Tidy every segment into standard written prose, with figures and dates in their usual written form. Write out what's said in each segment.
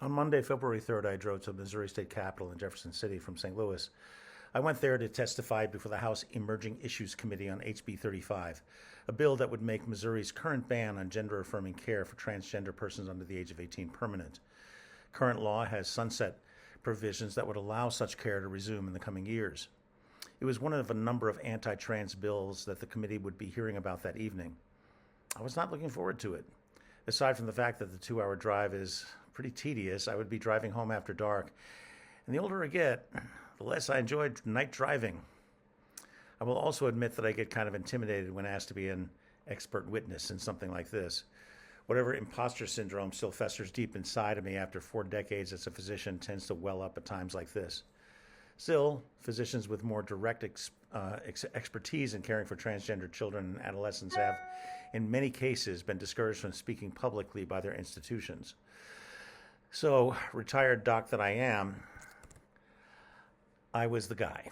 On Monday, February 3rd, I drove to the Missouri State Capitol in Jefferson City from St. Louis. I went there to testify before the House Emerging Issues Committee on HB 35, a bill that would make Missouri's current ban on gender affirming care for transgender persons under the age of 18 permanent. Current law has sunset provisions that would allow such care to resume in the coming years. It was one of a number of anti trans bills that the committee would be hearing about that evening. I was not looking forward to it. Aside from the fact that the 2 hour drive is pretty tedious, I would be driving home after dark. And the older I get, the less I enjoy night driving. I will also admit that I get kind of intimidated when asked to be an expert witness in something like this. Whatever imposter syndrome still festers deep inside of me after 4 decades as a physician tends to well up at times like this. Still, physicians with more direct expertise in caring for transgender children and adolescents have, in many cases, been discouraged from speaking publicly by their institutions. So, retired doc that I am, I was the guy.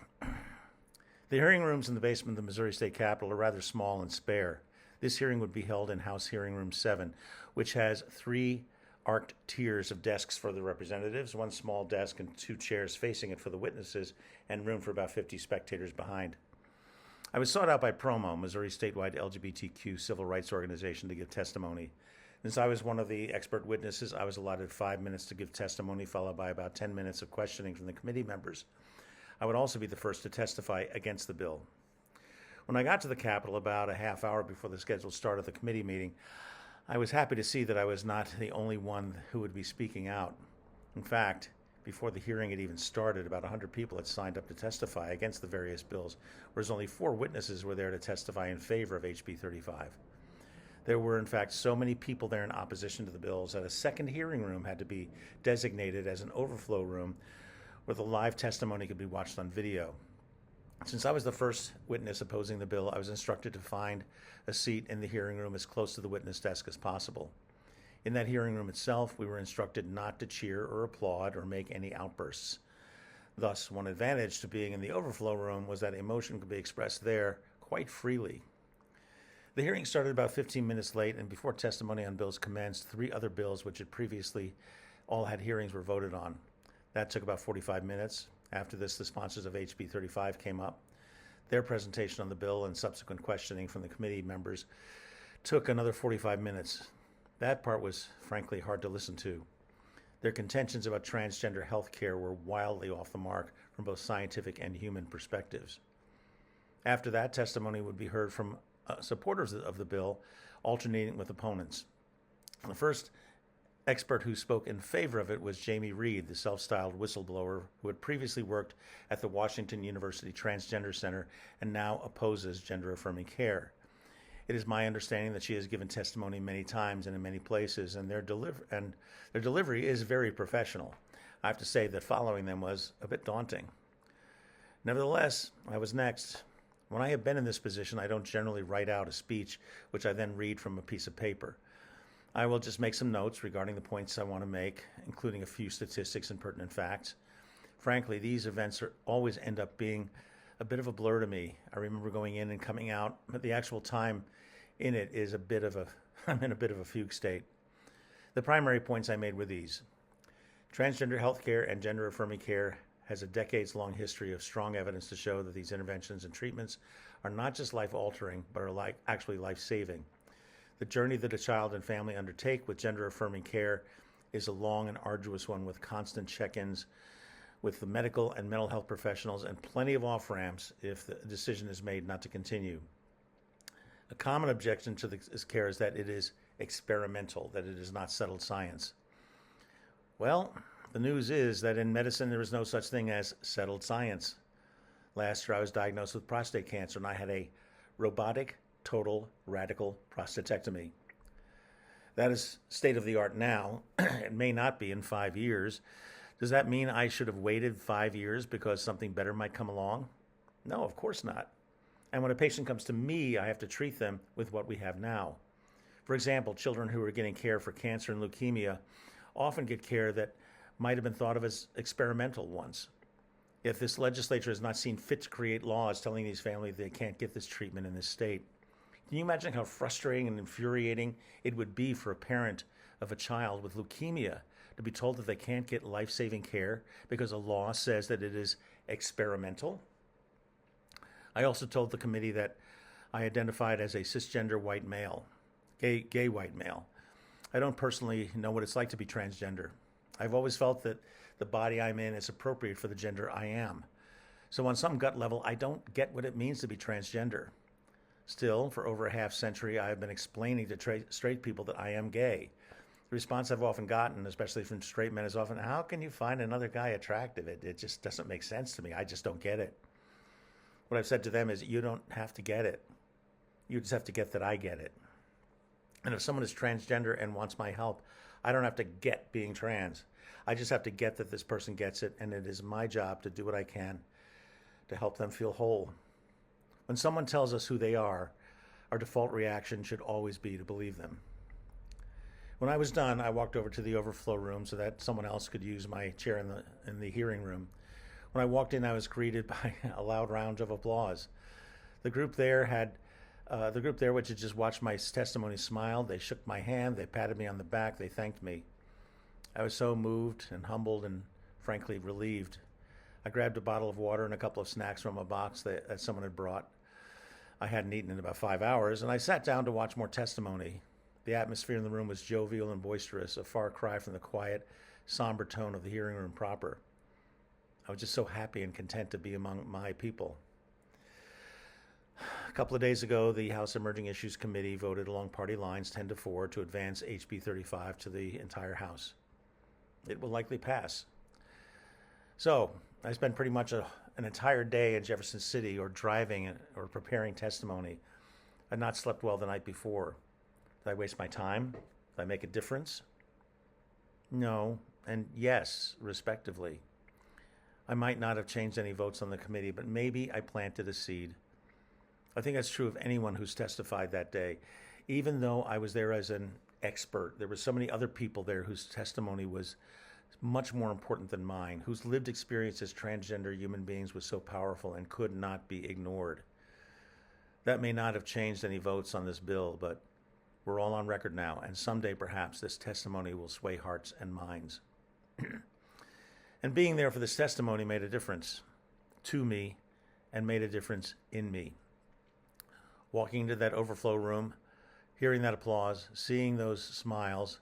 The hearing rooms in the basement of the Missouri State Capitol are rather small and spare. This hearing would be held in House Hearing Room 7, which has 3 arced tiers of desks for the representatives, 1 small desk and 2 chairs facing it for the witnesses, and room for about 50 spectators behind. I was sought out by PROMO, Missouri statewide LGBTQ civil rights organization, to give testimony. Since I was one of the expert witnesses, I was allotted 5 minutes to give testimony, followed by about 10 minutes of questioning from the committee members. I would also be the first to testify against the bill. When I got to the Capitol about a half hour before the scheduled start of the committee meeting, I was happy to see that I was not the only one who would be speaking out. In fact, before the hearing had even started, about 100 people had signed up to testify against the various bills, whereas only 4 witnesses were there to testify in favor of HB 35. There were, in fact, so many people there in opposition to the bills that a second hearing room had to be designated as an overflow room where the live testimony could be watched on video. Since I was the first witness opposing the bill, I was instructed to find a seat in the hearing room as close to the witness desk as possible. In that hearing room itself, we were instructed not to cheer or applaud or make any outbursts. Thus, one advantage to being in the overflow room was that emotion could be expressed there quite freely. The hearing started about 15 minutes late, and before testimony on bills commenced, 3 other bills which had previously all had hearings were voted on. That took about 45 minutes. After this, the sponsors of HB 35 came up. Their presentation on the bill and subsequent questioning from the committee members took another 45 minutes. That part was, frankly, hard to listen to. Their contentions about transgender health care were wildly off the mark from both scientific and human perspectives. After that, testimony would be heard from supporters of the bill, alternating with opponents. The first expert who spoke in favor of it was Jamie Reed, the self-styled whistleblower who had previously worked at the Washington University Transgender Center and now opposes gender-affirming care. It is my understanding that she has given testimony many times and in many places, and their delivery is very professional. I have to say that following them was a bit daunting. Nevertheless, I was next. When I have been in this position, I don't generally write out a speech, which I then read from a piece of paper. I will just make some notes regarding the points I want to make, including a few statistics and pertinent facts. Frankly, these events always end up being a bit of a blur to me. I remember going in and coming out, but the actual time in it is I'm in a bit of a fugue state. The primary points I made were these. Transgender health care and gender-affirming care has a decades-long history of strong evidence to show that these interventions and treatments are not just life-altering, but are actually life-saving. The journey that a child and family undertake with gender-affirming care is a long and arduous one with constant check-ins with the medical and mental health professionals and plenty of off-ramps if the decision is made not to continue. A common objection to this care is that it is experimental, that it is not settled science. Well, the news is that in medicine there is no such thing as settled science. Last year I was diagnosed with prostate cancer and I had a robotic total radical prostatectomy. That is state of the art now. It may not be in 5 years. Does that mean I should have waited 5 years because something better might come along? No, of course not. And when a patient comes to me, I have to treat them with what we have now. For example, children who are getting care for cancer and leukemia often get care that might have been thought of as experimental once. If this legislature has not seen fit to create laws telling these families they can't get this treatment in this state, can you imagine how frustrating and infuriating it would be for a parent of a child with leukemia to be told that they can't get life-saving care because a law says that it is experimental. I also told the committee that I identified as a cisgender white male, gay white male. I don't personally know what it's like to be transgender. I've always felt that the body I'm in is appropriate for the gender I am. So on some gut level, I don't get what it means to be transgender. Still, for over a half century, I have been explaining to straight people that I am gay. The response I've often gotten, especially from straight men, is often, how can you find another guy attractive? It just doesn't make sense to me. I just don't get it. What I've said to them is, you don't have to get it. You just have to get that I get it. And if someone is transgender and wants my help, I don't have to get being trans. I just have to get that this person gets it, and it is my job to do what I can to help them feel whole. When someone tells us who they are, our default reaction should always be to believe them. When I was done, I walked over to the overflow room so that someone else could use my chair in the hearing room. When I walked in, I was greeted by a loud round of applause. The group there, which had just watched my testimony, smiled. They shook my hand. They patted me on the back. They thanked me. I was so moved and humbled and, frankly, relieved. I grabbed a bottle of water and a couple of snacks from a box that someone had brought. I hadn't eaten in about 5 hours, and I sat down to watch more testimony. The atmosphere in the room was jovial and boisterous, a far cry from the quiet, somber tone of the hearing room proper. I was just so happy and content to be among my people. A couple of days ago, the House Emerging Issues Committee voted along party lines 10-4 to advance HB 35 to the entire House. It will likely pass. So, I spent pretty much an entire day in Jefferson City or driving or preparing testimony. I'd not slept well the night before. Did I waste my time? Did I make a difference? No, and yes, respectively. I might not have changed any votes on the committee, but maybe I planted a seed. I think that's true of anyone who's testified that day. Even though I was there as an expert, there were so many other people there whose testimony was much more important than mine, whose lived experience as transgender human beings was so powerful and could not be ignored. That may not have changed any votes on this bill, but we're all on record now, and someday perhaps this testimony will sway hearts and minds. And being there for this testimony made a difference to me and made a difference in me. Walking into that overflow room, hearing that applause, seeing those smiles,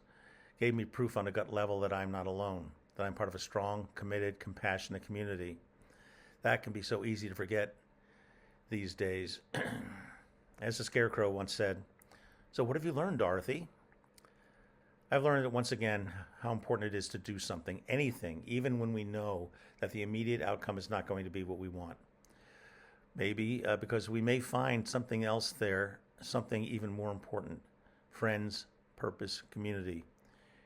gave me proof on a gut level that I'm not alone, that I'm part of a strong, committed, compassionate community. That can be so easy to forget these days. As the Scarecrow once said, "So what have you learned, Dorothy?" I've learned that once again how important it is to do something, anything, even when we know that the immediate outcome is not going to be what we want. Maybe because we may find something else there, something even more important: friends, purpose, community.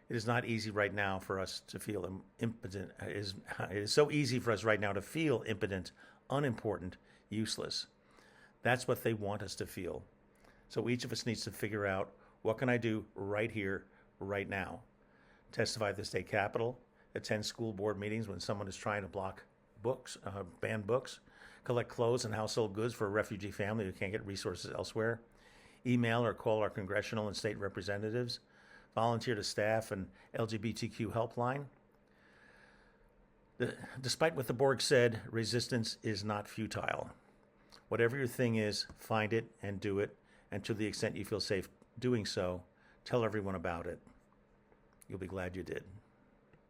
It is not easy right now for us to feel impotent. It is so easy for us right now to feel impotent, unimportant, useless. That's what they want us to feel. So each of us needs to figure out, what can I do right here, right now? Testify at the state capitol, attend school board meetings when someone is trying to block books, ban books, collect clothes and household goods for a refugee family who can't get resources elsewhere, email or call our congressional and state representatives, volunteer to staff an LGBTQ helpline. Despite what the Borg said, resistance is not futile. Whatever your thing is, find it and do it, and to the extent you feel safe doing so, tell everyone about it. You'll be glad you did.